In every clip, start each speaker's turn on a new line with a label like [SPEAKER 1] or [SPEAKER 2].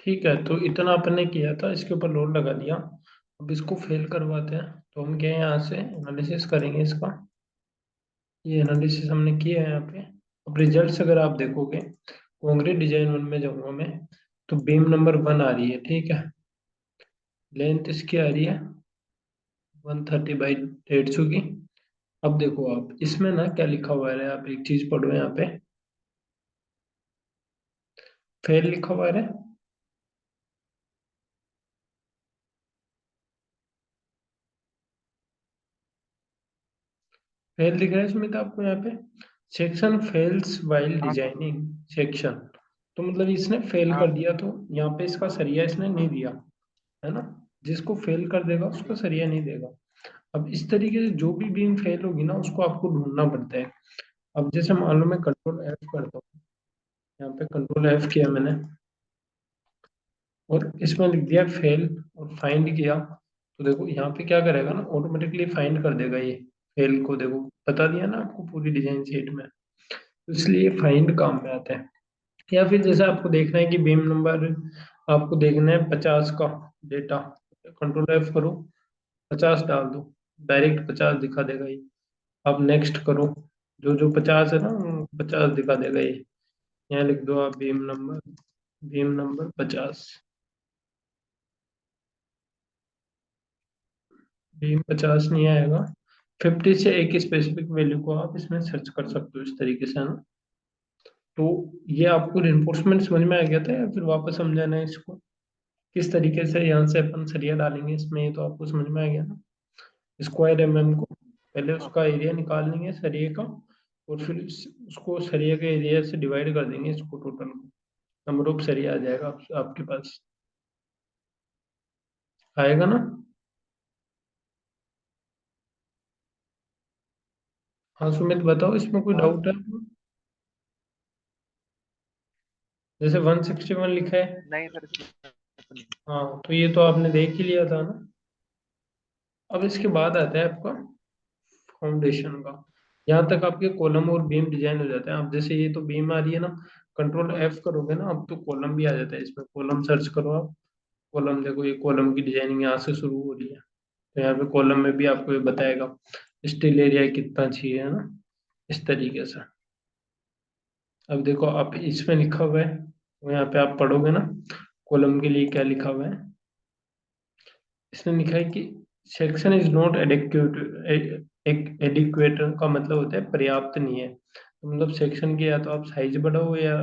[SPEAKER 1] ठीक है, तो इतना अपन ने किया था, इसके ऊपर लोड लगा दिया। अब इसको फेल करवाते हैं। तो हम क्या है, यहाँ से एनालिसिस करेंगे इसका। ये एनालिसिस हमने किया है यहाँ पे। अब रिजल्ट्स अगर आप देखोगे, कॉन्क्रीट डिजाइन वन में जाऊंगा मैं, तो बीम नंबर 1 आ रही है, ठीक है। लेंथ इसकी आ रही है 130/150 की। अब देखो आप इसमें ना क्या लिखा हुआ है, आप एक चीज पढ़ो यहाँ पे। फेल लिखा हुआ है। फेल दिख रहा है इसमें तो आपको यहाँ पे, सेक्शन फेल्स वाइल
[SPEAKER 2] हाँ
[SPEAKER 1] डिजाइनिंग सेक्शन। तो मतलब इसने फेल
[SPEAKER 2] हाँ।
[SPEAKER 1] कर दिया, तो यहाँ पे इसका सरिया इसने नहीं दिया, है ना। जिसको फेल कर देगा उसको सरिया नहीं देगा। अब इस तरीके से जो भी बीम फेल होगी ना, उसको आपको ढूंढना पड़ता है। अब जैसे मान लो मैं कंट्रोल एफ करता हूँ, यहाँ पे कंट्रोल एफ किया मैंने, और इसमें लिख दिया फेल, और फाइंड किया। तो देखो यहाँ पे क्या करेगा ना, ऑटोमेटिकली फाइंड कर देगा ये फेल को। देखो बता दिया ना आपको पूरी डिजाइन शीट में, तो इसलिए फाइंड काम में आता है। या फिर जैसे आपको देखना है कि बीम नंबर आपको देखना है 50 का डेटा, कंट्रोल एफ करो, 50 डाल दो, डायरेक्ट 50 दिखा देगा ये। आप नेक्स्ट करो, जो जो 50 है ना, 50 दिखा देगा ये। यहाँ लिख दो आप बीम नंबर 50। बीम 50 नहीं आएगा। 50 से एक स्पेसिफिक वैल्यू को आप इसमें सर्च कर सकते हो, इस तरीके से, है ना। तो ये आपको रिइंफोर्समेंट समझ में आ गया था, या फिर वापस समझाना है इसको, किस तरीके से यहाँ से अपन सरिया डालेंगे इसमें, ये तो आपको समझ में आ गया ना। स्क्वायर को पहले
[SPEAKER 2] हाँ
[SPEAKER 1] उसका एरिया निकाल लेंगे सरिये का, और फिर उसको सरिया के एरिया से डिवाइड कर देंगे इसको, टोटल नंबर ऑफ सरिया आ जाएगा आपके पास। आएगा ना। हाँ सुमित, बताओ इसमें कोई
[SPEAKER 2] हाँ।
[SPEAKER 1] डाउट है? जैसे 161 लिखा है।
[SPEAKER 2] नहीं सर, इसमें तो नहीं।
[SPEAKER 1] हाँ, तो ये तो आपने देख ही लिया था ना। अब इसके बाद आता है आपका फाउंडेशन का। यहाँ तक आपके कॉलम और बीम डिजाइन हो जाते हैं। अब जैसे ये तो बीम आ रही है ना, कंट्रोल एफ करोगे ना, अब तो कॉलम भी आ जाता है इसमें। कॉलम सर्च करो आप। कॉलम देखो, ये कॉलम की डिजाइनिंग यहाँ से शुरू हो रही है। तो यहाँ पे कॉलम में भी आपको ये बताएगा स्टील एरिया कितना चाहिए, है ना, इस तरीके से। अब देखो आप इसमें लिखा हुआ है, तो यहाँ पे आप पढ़ोगे ना, कॉलम के लिए क्या लिखा हुआ है। इसमें लिखा है कि सेक्शन इज नॉट एडिक्वेट। एक एडिक्वेट का मतलब होता है पर्याप्त नहीं है। तो मतलब सेक्शन की या तो आप साइज बढ़ाओ, या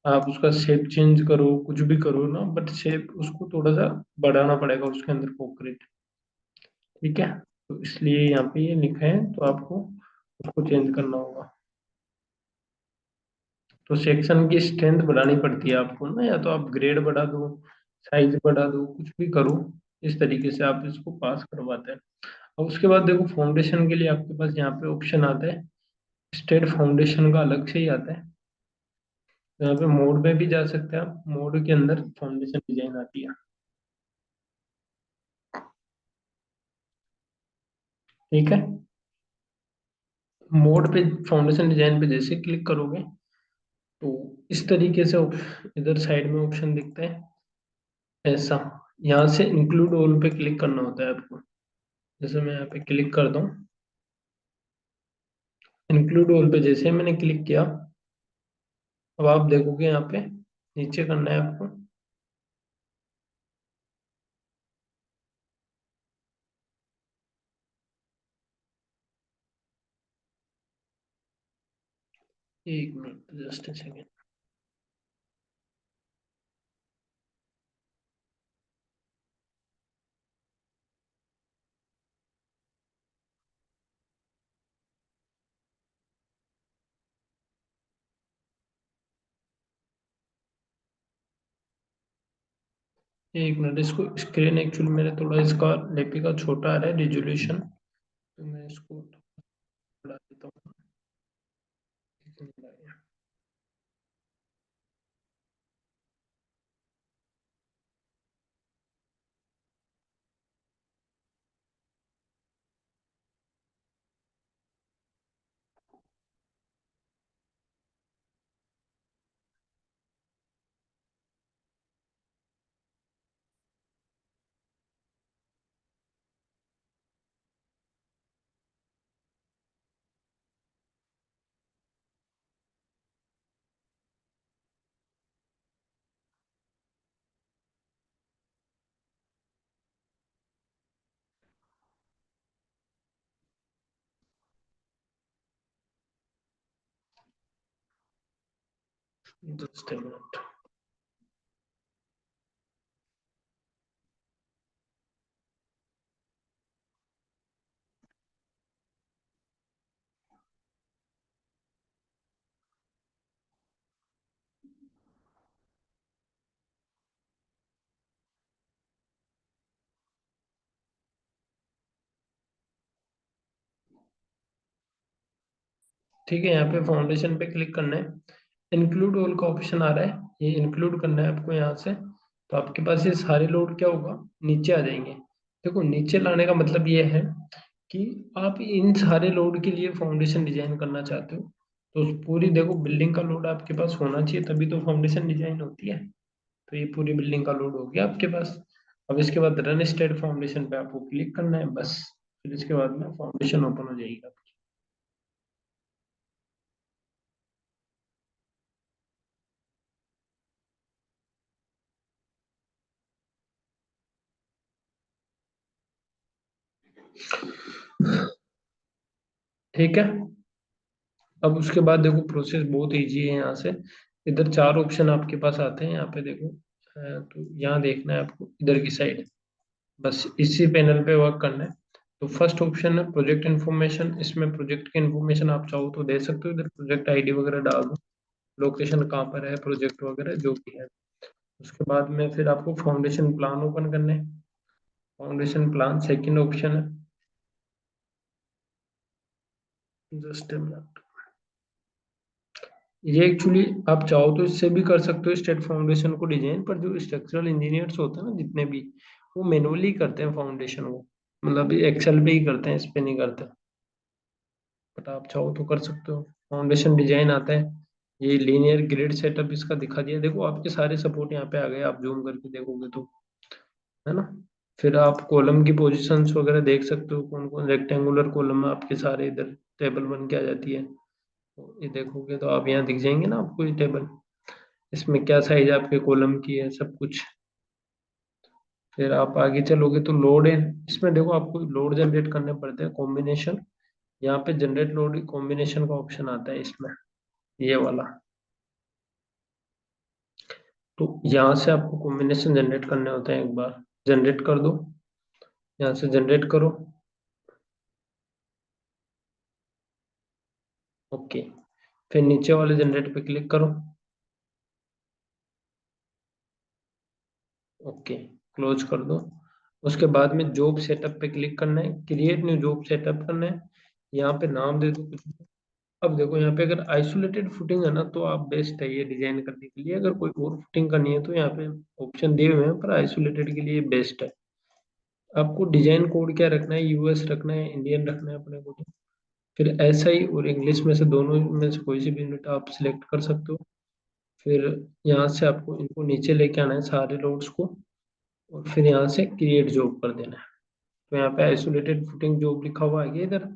[SPEAKER 1] आप उसका शेप चेंज करो, कुछ भी करो ना, बट शेप उसको थोड़ा सा बढ़ाना पड़ेगा उसके अंदर कॉन्क्रीट। ठीक है, तो इसलिए यहाँ पे ये लिखा है, तो आपको उसको चेंज करना होगा। तो सेक्शन की स्ट्रेंथ बढ़ानी पड़ती है आपको ना, या तो आप ग्रेड बढ़ा दो, साइज बढ़ा दो, कुछ भी करो। इस तरीके से आप इसको पास करवाते हैं। और उसके बाद देखो फाउंडेशन के लिए आपके पास यहाँ पे ऑप्शन आता है, स्टेट फाउंडेशन का अलग से ही आता है। तो यहाँ पे मोड में भी जा सकते हैं आप, मोड के अंदर फाउंडेशन डिजाइन आती है। ठीक है, मोड पे फाउंडेशन डिजाइन पे जैसे क्लिक करोगे, तो इस तरीके से इधर साइड में ऑप्शन दिखता है ऐसा। यहाँ से इंक्लूड ऑल पे क्लिक करना होता है आपको। जैसे मैं यहाँ पे क्लिक करता हूँ, इंक्लूड ऑल पे जैसे ही मैंने क्लिक किया, अब आप देखोगे यहाँ पे नीचे करना है आपको। एक मिनट, जस्ट ए सेकेंड। एक मिनट, इसको स्क्रीन एक्चुअली मेरे थोड़ा इसका लेपी का छोटा आ रहा है रिजोल्यूशन, तो मैं इसको बढ़ा देता हूँ। Just a minute। ठीक है, यहाँ पे फाउंडेशन पे क्लिक करना है। इंक्लूड ऑल का ऑप्शन आ रहा है, ये इंक्लूड करना है आपको यहाँ से। तो आपके पास ये सारे लोड क्या होगा, नीचे आ जाएंगे। देखो नीचे लाने का मतलब ये है कि आप इन सारे लोड के लिए फाउंडेशन डिजाइन करना चाहते हो। तो उस पूरी देखो बिल्डिंग का लोड आपके पास होना चाहिए, तभी तो फाउंडेशन डिजाइन होती है। तो ये पूरी बिल्डिंग का लोड हो गया आपके पास। अब इसके बाद रन स्टेट फाउंडेशन पे आपको क्लिक करना है बस। फिर इसके बाद में फाउंडेशन ओपन हो जाएगी आपकी। ठीक है। अब उसके बाद देखो प्रोसेस बहुत इजी है यहाँ से। इधर चार ऑप्शन आपके पास आते हैं, यहाँ पे देखो। तो यहाँ देखना है आपको इधर की साइड, बस इसी पैनल पे वर्क करना है। तो फर्स्ट ऑप्शन है प्रोजेक्ट इन्फॉर्मेशन, इसमें प्रोजेक्ट की इन्फॉर्मेशन आप चाहो तो दे सकते हो, इधर प्रोजेक्ट आईडी वगैरह डाल दो, लोकेशन कहाँ पर है, प्रोजेक्ट वगैरह जो भी है। उसके बाद में फिर आपको फाउंडेशन प्लान ओपन करना है। फाउंडेशन प्लान सेकंड ऑप्शन है। जस्ट ये एक्चुअली आप चाहो तो इससे भी कर सकते हो स्टेट फाउंडेशन को डिजाइन, पर जो स्ट्रक्चरल इंजीनियर्स होते हैं ना जितने भी, वो मैनुअली करते हैं फाउंडेशन को, मतलब एक्सेल पे ही करते हैं, इस पे नहीं करते। बट आप चाहो तो कर सकते हो। फाउंडेशन डिजाइन आता है, ये लीनियर ग्रिड सेटअप इसका दिखा दिया, देखो आपके सारे सपोर्ट यहाँ पे आ गए, आप जूम करके देखोगे तो, है ना। फिर आप कॉलम की पोजीशंस वगैरह देख सकते हो, कौन कौन रेक्टेंगुलर कॉलम है आपके सारे, इधर टेबल बन के आ जाती है। तो ये देखोगे तो आप यहाँ दिख जाएंगे ना आपको ये टेबल, इसमें क्या साइज आपके कॉलम की है सब कुछ। फिर आप आगे चलोगे तो लोड है, इसमें देखो आपको लोड जनरेट करने पड़ते हैं कॉम्बिनेशन। यहाँ पे जनरेट लोड कॉम्बिनेशन का ऑप्शन आता है इसमें, ये वाला। तो यहाँ से आपको कॉम्बिनेशन जनरेट करने होते हैं, एक बार जनरेट कर दो, यहाँ से जनरेट करो। ओके, फिर नीचे वाले जनरेट पे क्लिक करो। ओके, क्लोज कर दो। उसके बाद में जॉब सेटअप पे क्लिक करना है, क्रिएट न्यू जॉब सेटअप करना है। यहाँ पे नाम दे दो कुछ। अब देखो यहाँ पे अगर आइसोलेटेड फुटिंग है ना तो आप बेस्ट है ये डिजाइन करने के लिए, अगर कोई और फुटिंग करनी है तो यहाँ पे ऑप्शन दिए हुए हैं, पर आइसोलेटेड के लिए बेस्ट है। आपको डिजाइन कोड क्या रखना है, यूएस रखना है, इंडियन रखना है अपने को तो। फिर एसआई और इंग्लिश में से दोनों में से कोई सी भी यूनिट आप सिलेक्ट कर सकते हो। फिर यहाँ से आपको इनको नीचे लेके आना है सारे लोड्स को, और फिर यहाँ से क्रिएट जॉब कर देना है। तो यहाँ पे आइसोलेटेड फुटिंग जॉब लिखा हुआ है इधर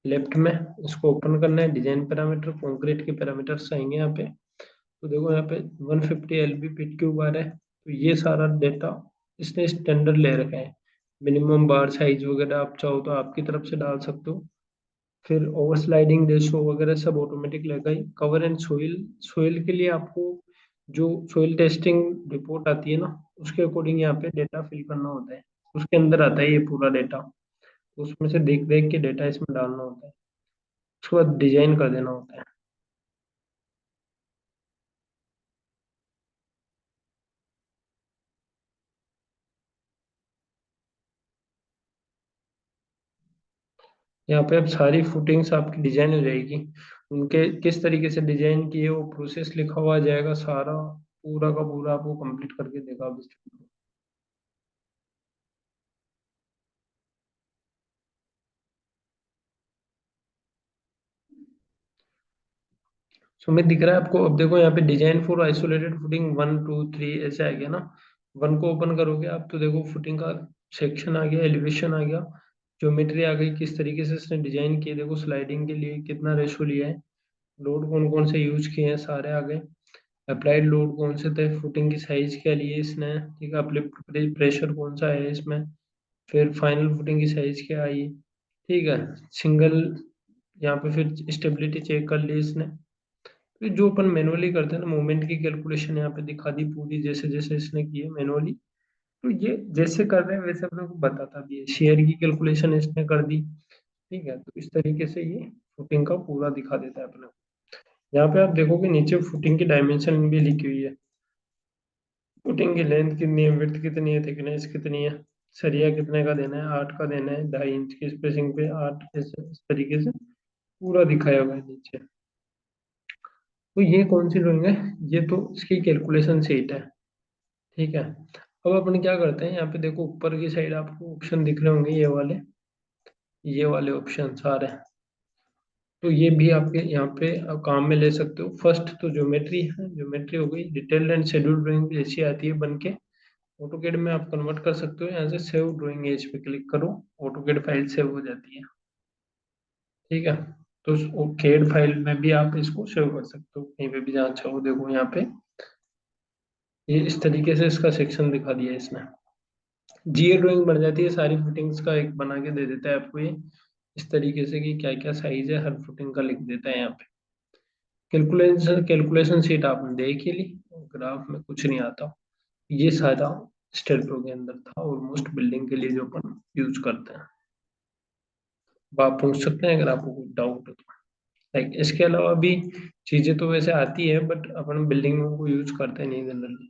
[SPEAKER 1] लेफ्ट में, इसको ओपन करना है। डिजाइन पैरामीटर कंक्रीट के पैरामीटर्स आएंगे यहाँ पे। तो देखो यहाँ पे 150 LB पिट क्यूब आ रहा है, तो ये सारा डेटा इसने स्टैंडर्ड ले रखा है। मिनिमम बार साइज वगैरह आप चाहो तो आपकी तरफ से डाल सकते हो। फिर ओवर स्लाइडिंग रेशो वगैरह सब ऑटोमेटिक लगा ही। कवर एंड सोइल, सोइल के लिए आपको जो सोइल टेस्टिंग रिपोर्ट आती है ना, उसके अकॉर्डिंग यहाँ पे डेटा फिल करना होता है। उसके अंदर आता है ये पूरा डेटा, तो उसमें से देख देख के डेटा इसमें डालना होता है। उसके बाद डिजाइन कर देना होता है। यहाँ पे अब सारी फुटिंग्स आपकी डिजाइन हो जाएगी, उनके किस तरीके से डिजाइन किए वो प्रोसेस लिखा हुआ आ जाएगा सारा, पूरा का पूरा आपको कंप्लीट करके देगा अब। सुमित दिख रहा है आपको? अब देखो यहाँ पे डिजाइन फॉर आइसोलेटेड फुटिंग 1 2 3 ऐसे आ गया ना। वन को ओपन करोगे आप तो देखो फुटिंग का सेक्शन आ गया, एलिवेशन आ गया, ज्योमेट्री आ गई, किस तरीके से इसने डिजाइन किए, देखो स्लाइडिंग के लिए कितना रेशो लिया है, लोड कौन कौन से यूज किए हैं सारे आ गए, अप्लाइड लोड कौन से थे, फुटिंग की साइज क्या ली है इसने, ठीक है, अपलिफ्ट प्रेशर कौन सा है इसमें, फिर फाइनल फुटिंग की साइज क्या आई, ठीक है, सिंगल, यहाँ पे फिर स्टेबिलिटी चेक कर ली इसने। तो तो जो अपन मैनुअली करते हैं ना, मूवमेंट की कैलकुलेशन यहाँ पे दिखा दी पूरी, जैसे जैसे इसने की है मैनुअली। तो ये जैसे कर रहे हैं वैसे अपने को बताता भी है। शेयर की कैलकुलेशन इसने कर दी, ठीक है। तो इस तरीके से ये फुटिंग का पूरा दिखा देता है अपने को। यहाँ पे आप देखोगे नीचे फुटिंग की डायमेंशन भी लिखी हुई है। फुटिंग की लेंथ कितनी है, विड्थ कितनी है, थिकनेस कितनी है, सरिया कितने का देना है, 8 का देना है, 2.5 इंच की स्पेसिंग पे 8, इस तरीके से पूरा दिखाया हुआ है नीचे। तो ये कौन सी ड्राइंग है, ये तो इसकी कैलकुलेशन शीट है, ठीक है। अब अपन क्या करते हैं, यहाँ पे देखो ऊपर की साइड आपको ऑप्शन दिख रहे होंगे, ये वाले ऑप्शन सारे। तो ये भी आपके यहाँ पे आप काम में ले सकते हो। फर्स्ट तो ज्योमेट्री है, ज्योमेट्री हो गई। डिटेल्ड एंड शेड्यूल ड्राइंग भी ऐसी आती है बन के, ऑटोकेड में आप कन्वर्ट कर सकते हो। यहाँ से सेव ड्राइंग एज पे क्लिक करो, ऑटोकेड फाइल सेव हो जाती है, ठीक है। तो केड फाइल में भी आप इसको सेव कर सकते हो कहीं पे भी जहाँ चाहो। देखो यहाँ पे ये इस तरीके से इसका सेक्शन दिखा दिया है इसने। जीए ड्राइंग बन जाती है, सारी फुटिंग्स का एक बना के दे देता है आपको ये, इस तरीके से कि क्या क्या साइज है हर फुटिंग का लिख देता है यहाँ पे। कैलकुलेशन कैलकुलेशन शीट आपने देख ही ली, ग्राफ में कुछ नहीं आता। ये सारा स्टेल प्रो के अंदर था ऑलमोस्ट, बिल्डिंग के लिए जो अपन यूज करते हैं। अब आप पूछ सकते हैं अगर आपको कोई डाउट हो तो। लाइक इसके अलावा भी चीजें तो वैसे आती है, बट अपन बिल्डिंग में उनको यूज करते नहीं जनरली।